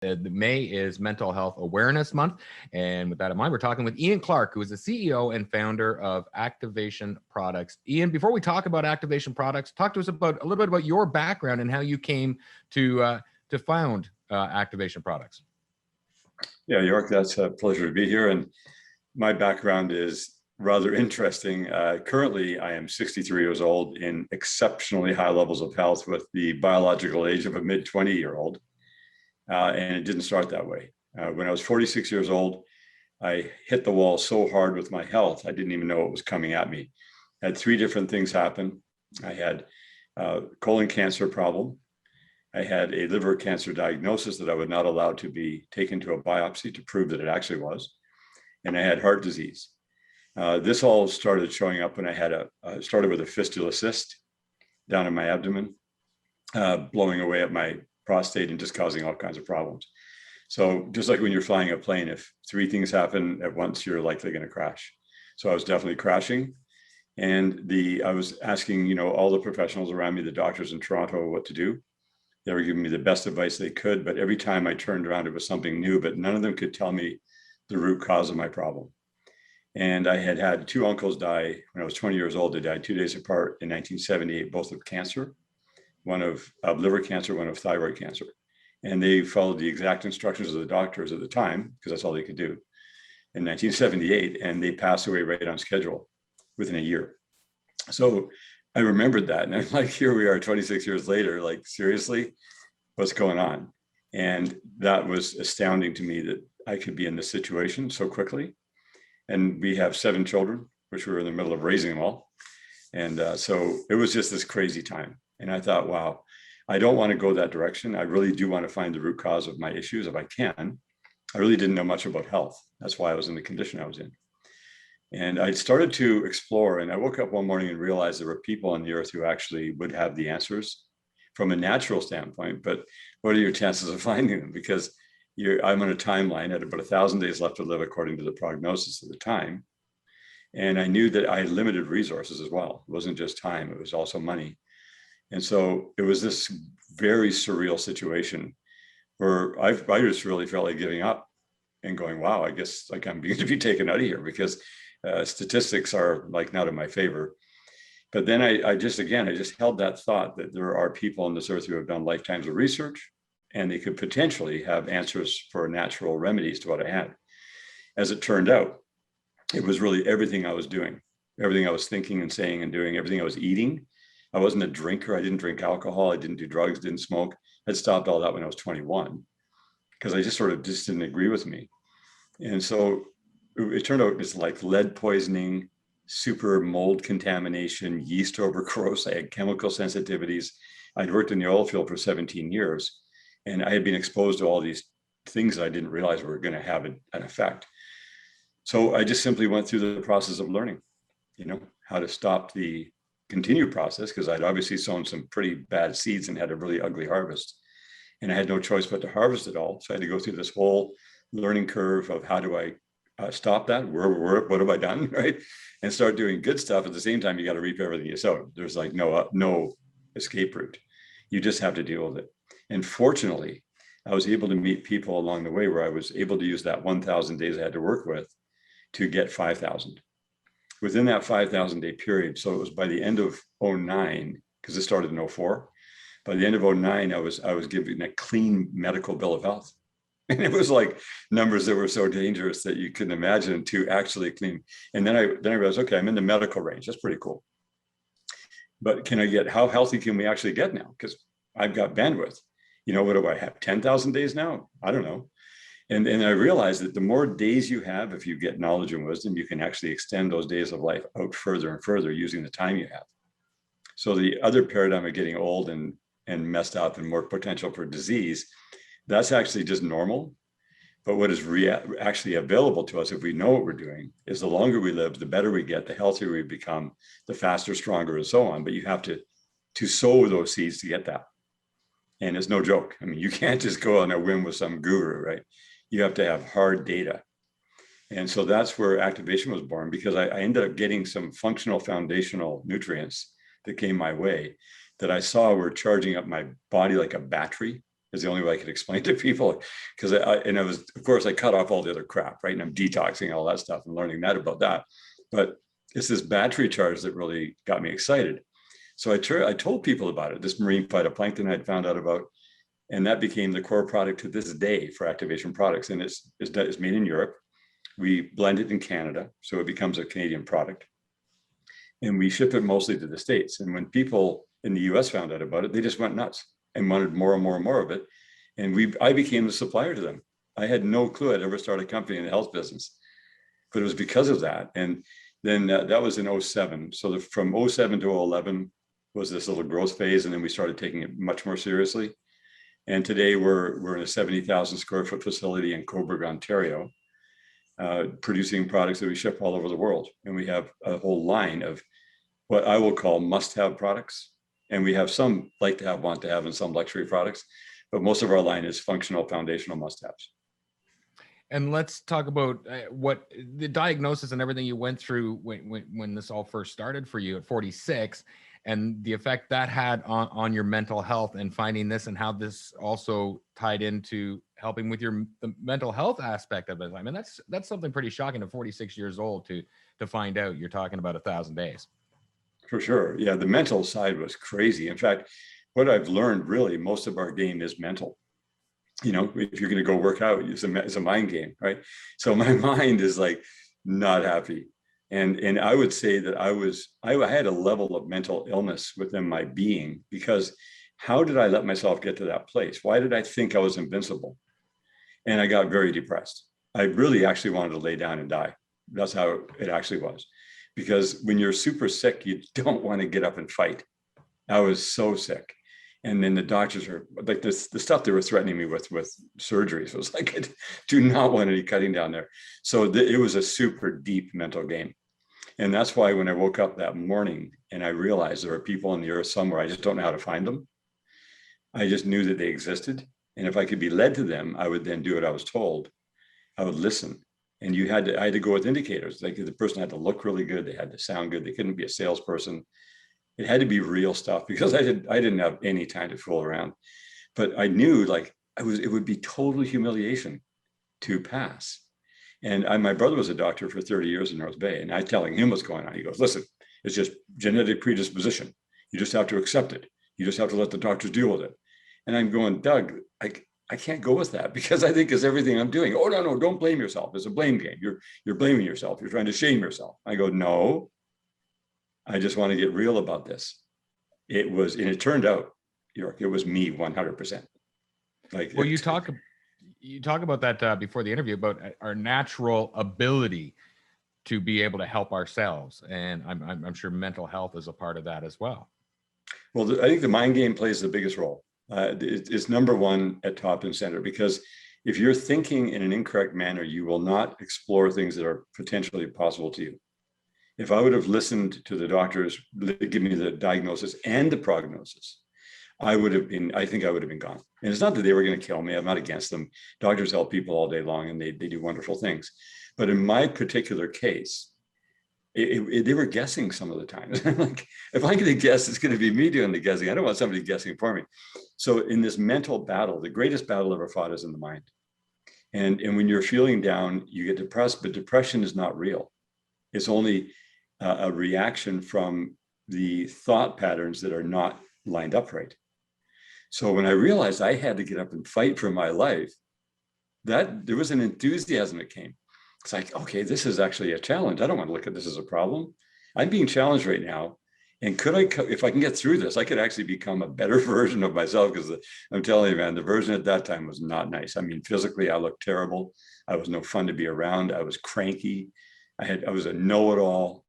May is Mental Health Awareness Month. And with that in mind, we're talking with Ian Clark, who is the CEO and founder of Activation Products. Ian, before we talk about Activation Products, talk to us about a little bit about your background and how you came to found Activation Products. Yeah, York, that's a pleasure to be here. And my background is rather interesting. Currently, I am 63 years old in exceptionally high levels of health with the biological age of a mid-20-year-old. And it didn't start that way. When I was 46 years old, I hit the wall so hard with my health, I didn't even know what was coming at me. I had three different things happen. I had a colon cancer problem. I had a liver cancer diagnosis that I was not allowed to be taken to a biopsy to prove that it actually was. And I had heart disease. This all started showing up when I started with a fistula cyst down in my abdomen, blowing away at my prostate and just causing all kinds of problems. So just like when you're flying a plane, if three things happen at once, you're likely going to crash. So I was definitely crashing. And I was asking, all the professionals around me, the doctors in Toronto, what to do. They were giving me the best advice they could, but every time I turned around, it was something new, but none of them could tell me the root cause of my problem. And I had two uncles die when I was 20 years old. They died 2 days apart in 1978, both of cancer. One of liver cancer, one of thyroid cancer. And they followed the exact instructions of the doctors at the time, because that's all they could do, in 1978. And they passed away right on schedule within a year. So I remembered that. And I'm like, here we are 26 years later, like, seriously, what's going on? And that was astounding to me that I could be in this situation so quickly. And we have 7 children, which we were in the middle of raising them all. And so it was just this crazy time. And I thought, wow, I don't want to go that direction. I really do want to find the root cause of my issues if I can. I really didn't know much about health. That's why I was in the condition I was in. And I started to explore, and I woke up one morning and realized there were people on the earth who actually would have the answers from a natural standpoint. But what are your chances of finding them? Because I'm on a timeline at about 1,000 days left to live according to the prognosis at the time. And I knew that I had limited resources as well. It wasn't just time, it was also money. And so it was this very surreal situation where I just really felt like giving up and going, wow, I guess like I'm going to be taken out of here because statistics are like not in my favor. But then I just held that thought that there are people on this earth who have done lifetimes of research and they could potentially have answers for natural remedies to what I had. As it turned out, it was really everything I was doing, everything I was thinking and saying and doing, everything I was eating. I wasn't a drinker. I didn't drink alcohol. I didn't do drugs, didn't smoke. I'd stopped all that when I was 21 because I just didn't agree with me. And so it turned out it's like lead poisoning, super mold contamination, yeast overgrowth. I had chemical sensitivities. I'd worked in the oil field for 17 years and I had been exposed to all these things that I didn't realize were going to have an effect. So I just simply went through the process of learning, how to stop the continued process, because I'd obviously sown some pretty bad seeds and had a really ugly harvest. And I had no choice but to harvest it all. So I had to go through this whole learning curve of how do I stop that? What have I done, right? And start doing good stuff. At the same time, you got to reap everything you sow. There's like no escape route. You just have to deal with it. And fortunately, I was able to meet people along the way where I was able to use that 1,000 days I had to work with to get 5,000. Within that 5,000 day period, so it was by the end of 2009, because it started in 2004. By the end of 2009, I was given a clean medical bill of health. And it was like numbers that were so dangerous that you couldn't imagine to actually clean. And then I realized, okay, I'm in the medical range. That's pretty cool. But how healthy can we actually get now? Because I've got bandwidth. What do I have? 10,000 days now? I don't know. And I realized that the more days you have, if you get knowledge and wisdom, you can actually extend those days of life out further and further using the time you have. So the other paradigm of getting old and messed up and more potential for disease, that's actually just normal. But what is actually available to us if we know what we're doing is the longer we live, the better we get, the healthier we become, the faster, stronger, and so on. But you have to sow those seeds to get that. And it's no joke. I mean, you can't just go on a whim with some guru, right? You have to have hard data. And so that's where activation was born, because I ended up getting some functional foundational nutrients that came my way that I saw were charging up my body like a battery. is the only way I could explain to people. Because I was, of course, I cut off all the other crap, right? And I'm detoxing all that stuff and learning that about that. But it's this battery charge that really got me excited. So I told people about it, this marine phytoplankton I'd found out about, and that became the core product to this day for Activation Products. And it's made in Europe. We blend it in Canada, so it becomes a Canadian product. And we ship it mostly to the States. And when people in the US found out about it, they just went nuts and wanted more and more and more of it. And I became the supplier to them. I had no clue I'd ever start a company in the health business, but it was because of that. And then that was in 07. So from 07 to 11 was this little growth phase. And then we started taking it much more seriously. And today we're in a 70,000 square foot facility in Cobourg, Ontario, producing products that we ship all over the world. And we have a whole line of what I will call must-have products. And we have some like to have, want to have, and some luxury products, but most of our line is functional, foundational must-haves. And let's talk about what the diagnosis and everything you went through when this all first started for you at 46, and the effect that had on your mental health, and finding this and how this also tied into helping with the mental health aspect of it. I mean, that's something pretty shocking at 46 years old to find out. You're talking about 1,000 days. For sure. Yeah, the mental side was crazy. In fact, what I've learned, really, most of our game is mental. You know, if you're going to go work out, it's a mind game, right? So my mind is like not happy. And I would say that I had a level of mental illness within my being, because how did I let myself get to that place? Why did I think I was invincible? And I got very depressed. I really actually wanted to lay down and die. That's how it actually was. Because when you're super sick, you don't want to get up and fight. I was so sick. And then the doctors are like the stuff they were threatening me with surgeries. It was like, I do not want any cutting down there. So it was a super deep mental game. And that's why when I woke up that morning and I realized there are people on the earth somewhere, I just don't know how to find them. I just knew that they existed. And if I could be led to them, I would then do what I was told. I would listen. And I had to go with indicators. Like the person had to look really good. They had to sound good. They couldn't be a salesperson. It had to be real stuff, because I didn't have any time to fool around. But I knew like it would be total humiliation to pass. And my brother was a doctor for 30 years in North Bay, and I telling him what's going on. He goes, listen, it's just genetic predisposition. You just have to accept it. You just have to let the doctors deal with it. And I'm going, Doug, I can't go with that, because I think it's everything I'm doing. Oh, no, don't blame yourself. It's a blame game. You're blaming yourself. You're trying to shame yourself. I go, no, I just want to get real about this. And it turned out, York, it was me 100%. Like, well, you talk about that before the interview, about our natural ability to be able to help ourselves. And I'm sure mental health is a part of that as well. Well, I think the mind game plays the biggest role. It's number one at top and center, because if you're thinking in an incorrect manner, you will not explore things that are potentially possible to you. If I would have listened to the doctors give me the diagnosis and the prognosis, I think I would have been gone. And it's not that they were going to kill me. I'm not against them. Doctors help people all day long, and they do wonderful things. But in my particular case, they were guessing some of the times. Like, if I'm going to guess, it's going to be me doing the guessing. I don't want somebody guessing for me. So in this mental battle, the greatest battle ever fought is in the mind. And when you're feeling down, you get depressed, but depression is not real. It's only a reaction from the thought patterns that are not lined up right. So when I realized I had to get up and fight for my life, that there was an enthusiasm that came. It's like, okay, this is actually a challenge. I don't want to look at this as a problem. I'm being challenged right now. And if I can get through this, I could actually become a better version of myself, because I'm telling you, man, the version at that time was not nice. I mean, physically, I looked terrible. I was no fun to be around. I was cranky. I was a know-it-all.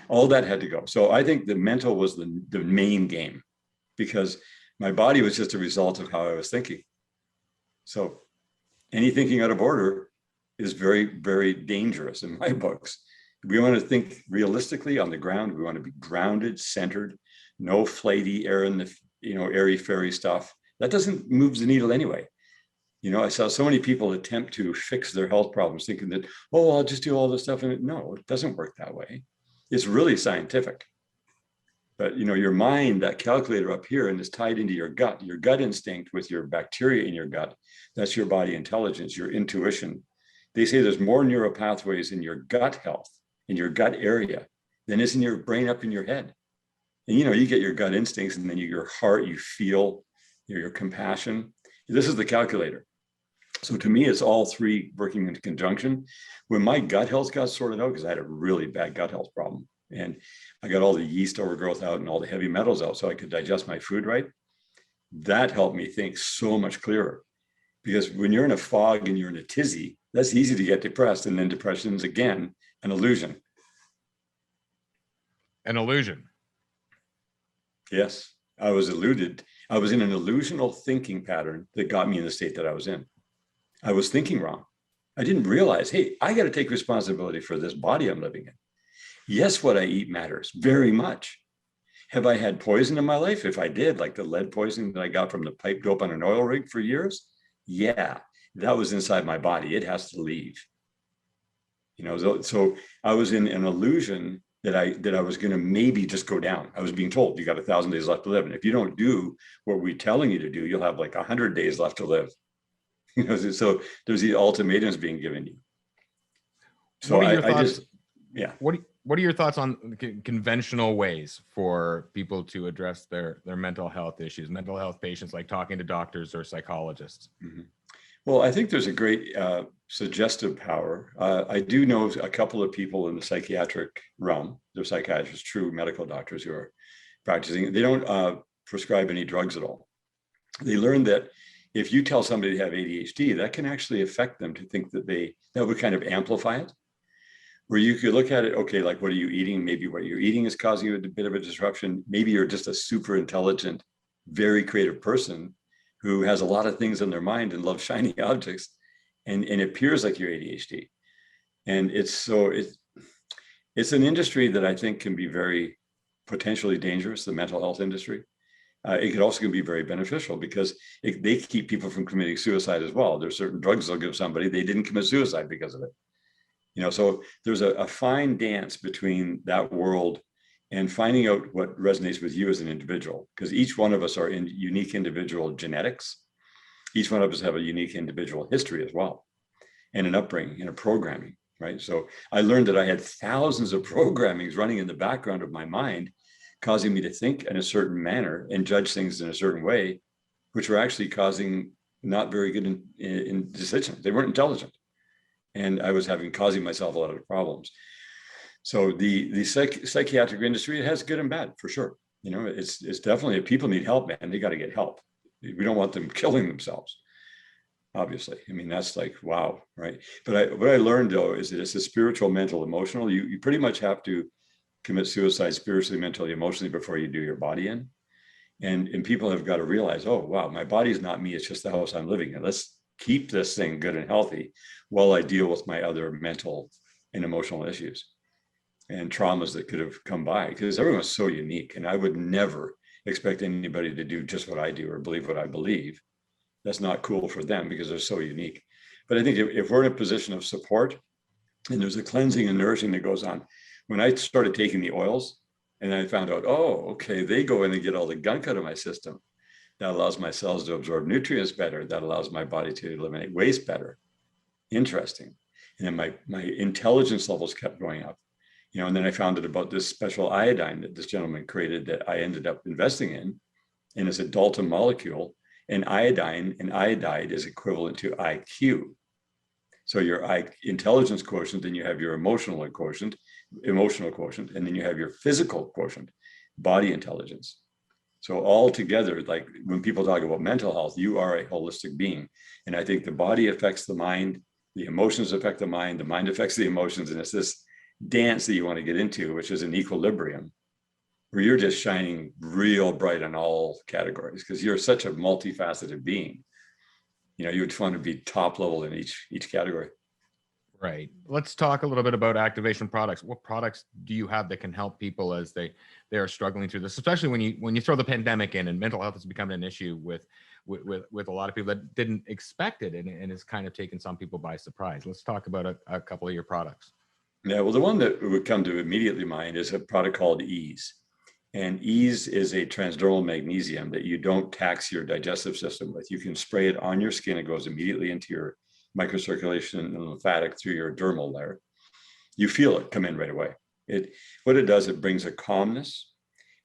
All that had to go. So I think the mental was the main game, because my body was just a result of how I was thinking. So any thinking out of order is very, very dangerous in my books. We want to think realistically on the ground. We want to be grounded, centered, no flighty, airy-fairy stuff. That doesn't move the needle anyway. I saw so many people attempt to fix their health problems thinking that, oh, I'll just do all this stuff. And no, it doesn't work that way. It's really scientific. But your mind, that calculator up here, and is tied into your gut instinct with your bacteria in your gut. That's your body intelligence, your intuition. They say there's more neural pathways in your gut health, in your gut area, than is in your brain up in your head. And you get your gut instincts, and then your heart, you feel your compassion. This is the calculator. So to me, it's all three working in conjunction. When my gut health got sorted out, because I had a really bad gut health problem, and I got all the yeast overgrowth out and all the heavy metals out so I could digest my food right, that helped me think so much clearer. Because when you're in a fog and you're in a tizzy, that's easy to get depressed. And then depression is, again, an illusion. An illusion. Yes, I was eluded. I was in an illusional thinking pattern that got me in the state that I was in. I was thinking wrong. I didn't realize, hey, I got to take responsibility for this body I'm living in. Yes, what I eat matters very much. Have I had poison in my life? If I did, like the lead poisoning that I got from the pipe dope on an oil rig for years, yeah, that was inside my body. It has to leave. So I was in an illusion that I was going to maybe just go down. I was being told you got 1,000 days left to live, and if you don't do what we're telling you to do, you'll have like 100 days left to live. So there's the ultimatums being given you. So what are your thoughts? Yeah. What are your thoughts on conventional ways for people to address their mental health issues, mental health patients, like talking to doctors or psychologists? Mm-hmm. Well, I think there's a great suggestive power. I do know a couple of people in the psychiatric realm. They're psychiatrists, true medical doctors who are practicing. They don't prescribe any drugs at all. They learned that if you tell somebody they have ADHD, that can actually affect them to think that would kind of amplify it. Where you could look at it, okay, like what are you eating? Maybe what you're eating is causing you a bit of a disruption. Maybe you're just a super intelligent, very creative person who has a lot of things in their mind and loves shiny objects, and it appears like you're ADHD. And it's an industry that I think can be very potentially dangerous, the mental health industry. It could also be very beneficial because they keep people from committing suicide as well. There's certain drugs they'll give somebody, they didn't commit suicide because of it. So there's a fine dance between that world and finding out what resonates with you as an individual, because each one of us are in unique individual genetics. Each one of us have a unique individual history as well, and an upbringing and a programming, right? So I learned that I had thousands of programmings running in the background of my mind, causing me to think in a certain manner and judge things in a certain way, which were actually causing not very good in decisions. They weren't intelligent. And I was causing myself a lot of problems. So the psychiatric industry, it has good and bad for sure. It's definitely, if people need help, man, they got to get help. We don't want them killing themselves, obviously. I mean, that's like, wow, right? But what I learned though is that it's a spiritual, mental, emotional. You pretty much have to commit suicide spiritually, mentally, emotionally before you do your body in. And people have got to realize, oh, wow, my body is not me. It's just the house I'm living in. Let's keep this thing good and healthy while I deal with my other mental and emotional issues and traumas that could have come by, because everyone's so unique. And I would never expect anybody to do just what I do or believe what I believe. That's not cool for them because they're so unique. But I think if we're in a position of support and there's a cleansing and nourishing that goes on, when I started taking the oils and I found out, oh, okay, they go in and get all the gunk out of my system. That allows my cells to absorb nutrients better. That allows my body to eliminate waste better. Interesting. And then my intelligence levels kept going up. And then I found out about this special iodine that this gentleman created that I ended up investing in. And it's a Dalton molecule. And iodine and iodide is equivalent to IQ. So your intelligence quotient, then you have your emotional quotient, and then you have your physical quotient, body intelligence. So all together, like when people talk about mental health, you are a holistic being. And I think the body affects the mind, the emotions affect the mind affects the emotions. And it's this dance that you want to get into, which is an equilibrium, where you're just shining real bright on all categories because you're such a multifaceted being. You would want to be top level in each category. Right. Let's talk a little bit about activation products. What products do you have that can help people as they are struggling through this, especially when you throw the pandemic in and mental health has become an issue with a lot of people that didn't expect it, and it's kind of taken some people by surprise. Let's talk about a couple of your products. Yeah, well, the one that would come to immediately mind is a product called Ease. And Ease is a transdermal magnesium that you don't tax your digestive system with. You can spray it on your skin. It goes immediately into your microcirculation and lymphatic through your dermal layer. You feel it come in right away. What it does, it brings a calmness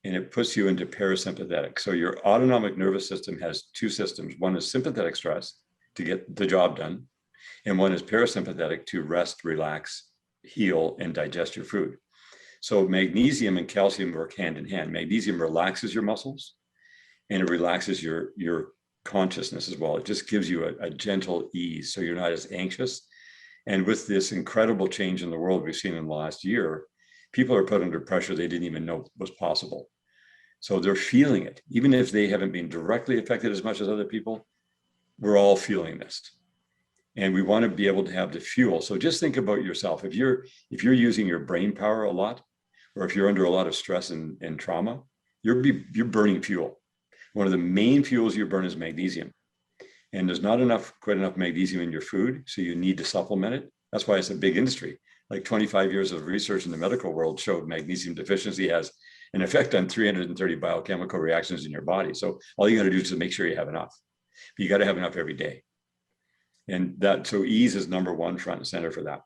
and it puts you into parasympathetic. So your autonomic nervous system has two systems. One is sympathetic stress to get the job done, and one is parasympathetic to rest, relax, heal, and digest your food. So magnesium and calcium work hand in hand. Magnesium relaxes your muscles and it relaxes your consciousness as well. It just gives you a gentle ease, so you're not as anxious. And with this incredible change in the world we've seen in the last year, people are put under pressure they didn't even know was possible. So they're feeling it. Even if they haven't been directly affected as much as other people, we're all feeling this. And we want to be able to have the fuel. So just think about yourself. If you're using your brain power a lot, or if you're under a lot of stress and trauma, you're burning fuel. One of the main fuels you burn is magnesium. And there's not quite enough magnesium in your food, so you need to supplement it. That's why it's a big industry. Like 25 years of research in the medical world showed magnesium deficiency has an effect on 330 biochemical reactions in your body. So all you got to do is to make sure you have enough. But you got to have enough every day. And so Ease is number one front and center for that.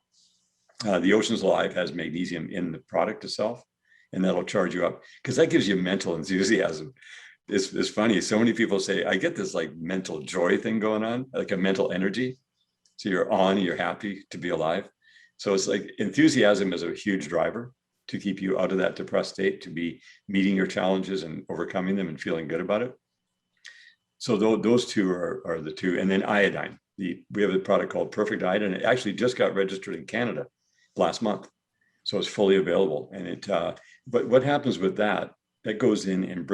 The Oceans Alive has magnesium in the product itself, and that'll charge you up because that gives you mental enthusiasm. It's funny. So many people say, I get this like mental joy thing going on, like a mental energy. So you're happy to be alive. So it's like enthusiasm is a huge driver to keep you out of that depressed state, to be meeting your challenges and overcoming them and feeling good about it. So those two are the two. And then iodine. We have a product called Perfect Iodine. It actually just got registered in Canada last month. So it's fully available. And but what happens with that goes in and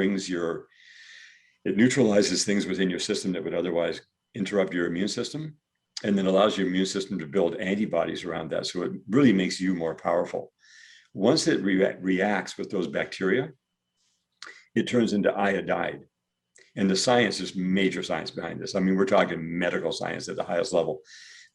it neutralizes things within your system that would otherwise interrupt your immune system, and then allows your immune system to build antibodies around that. So it really makes you more powerful. Once it reacts with those bacteria, it turns into iodide. And the science is major science behind this. I mean, we're talking medical science at the highest level.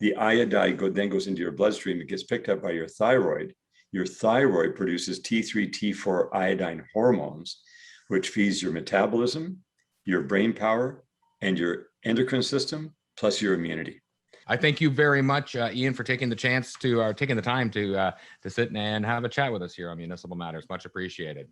The iodide then goes into your bloodstream. It gets picked up by your thyroid. Your thyroid produces T3, T4 iodine hormones, which feeds your metabolism, your brain power, and your endocrine system, plus your immunity. I thank you very much, Ian, for taking the time to sit and have a chat with us here on Municipal Matters. Much appreciated.